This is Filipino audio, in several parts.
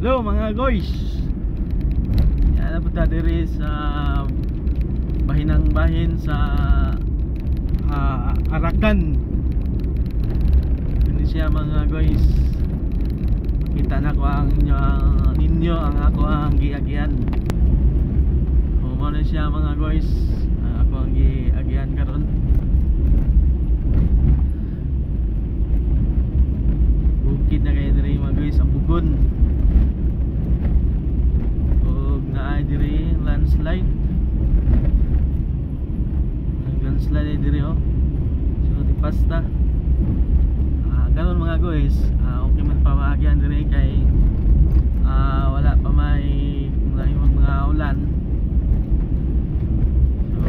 Hello mga guys. Yan na punta diri sa bahin sa Arakan. Ini siya mga guys. Kita na ko ang ninyo ang ako ang giagian. Mo na siya mga guys. Ako ang giagian karon. Bukid na kayo diri mga guys, ang Bugon. Naay diri landslide. Landslide diri oh. So di pasta. Karon mga guys, okay man pamaagyan diri kay wala pa may mga ulan. So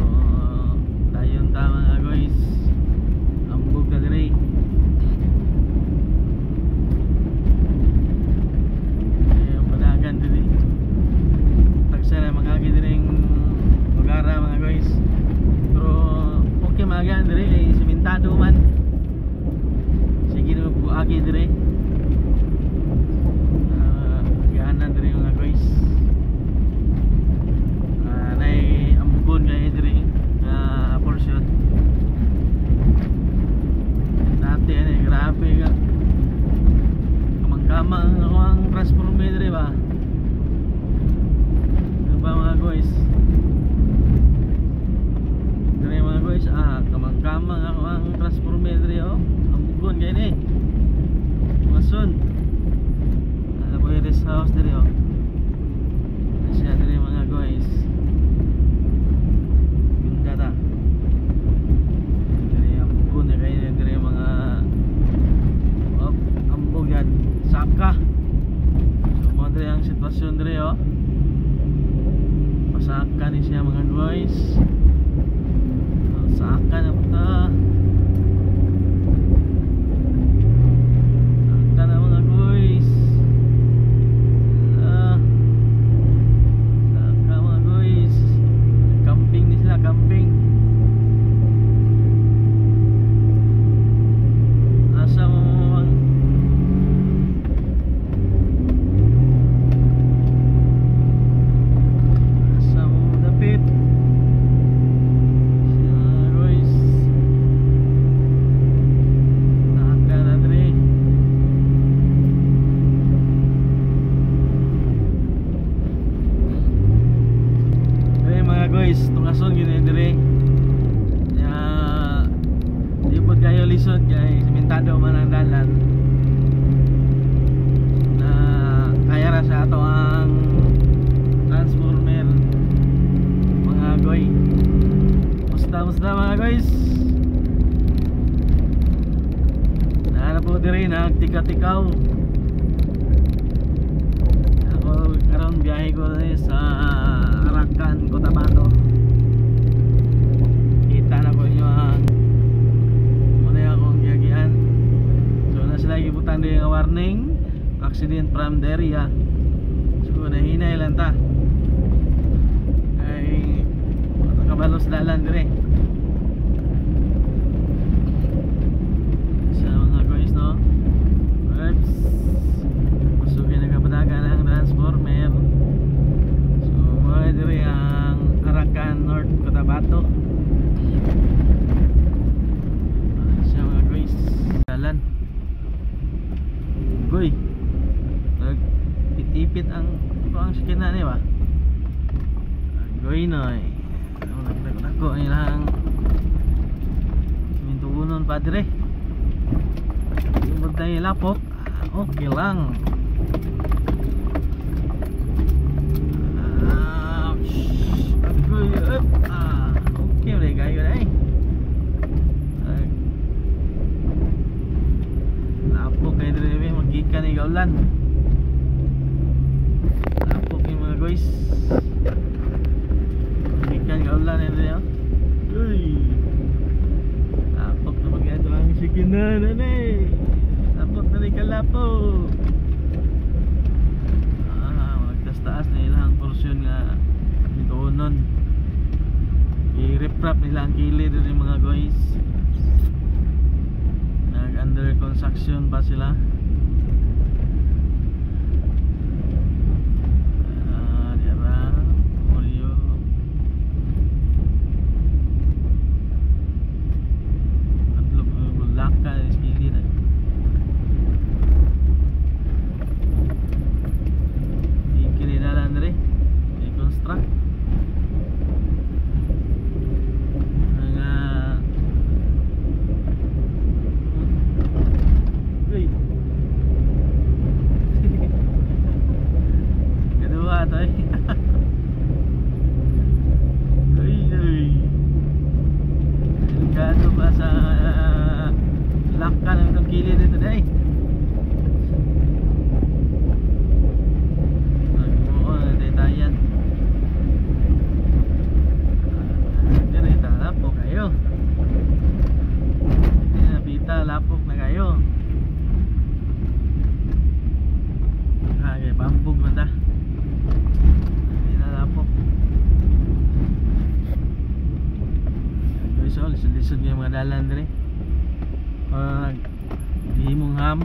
dayon ta mga guys. Ambog ka diri. Panagan diri. Sana magagi diring magara mga guys. Pero okay magan diri kay simentado man. Sige na po agi diri. Gahanan diri mga guys. Nay ambugon kay diri na portion. Dati ani grabe ka. Kamang-kamang ang transformer diri ba? Mga guys, dari mga guys, kamang-kamang ako ang transformer diri oh. Ang Bugon kay ni masun po yung rest house diri oh. Siya diri mga guys. Ganda ta diri ang Bugon kay diri mga ambog yan saka. So mo diri ang sitwasyon diri oh. Saka ni siya mga guys. Saka na punta. Saka na mga guys. Saka mga guys. Camping ni sila, camping. Asa mo tungason gini dire ya di pud kayo lisod kay simentado man ang dalan na kaya ra sa ato ang transformer mga goy. Musta mga guys, na po dire nagtika-tikaw ako karon biyahe ko sa Arakan, Cotabato. Kita na po inyo ang muna akong giyagian. So na sila gibutan din ang warning accident from the area. So nahinay lang ta ay makabalos dalan dire sa mga guys no. Oops, masugin na kapadagan ang transformer. Diri ang Arakan North, Cotabato. Siya mga guys, dalan goy nagpit-ipit ang sikina ni ba goy noy. Nagdako ilang mintuunon pa dire yung tayo lapok. Okay lang. Okay udah kayo na eh. Lapok kayo diri magikan ni gaulan. Lapok ni mga guys. Magikan gaulan ni diri oh. Uy. Lapok na magado ang sikinan ni. Lapok na ni kalapok. Magtaas-taas na ilang porsyon nga mituunon. I-reprap nila ang kilid din mga guys. Nag under construction pa sila. to eh. Uy, uy. Delikado pa sa lakkan ng itong kilid dito dahil. Nagbuo na detayan. Diyan ay talapok kayo. Napita, lapok na kayo. Kaya pambog man ta. Hindi na lapok. So, lisod-lisod nga yung mga dalan din eh. Himong ham.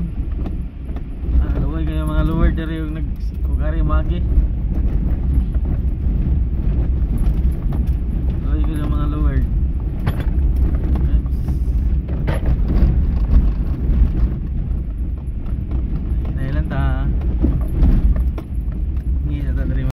Luway kayo mga lower dere yung nagkugari magi.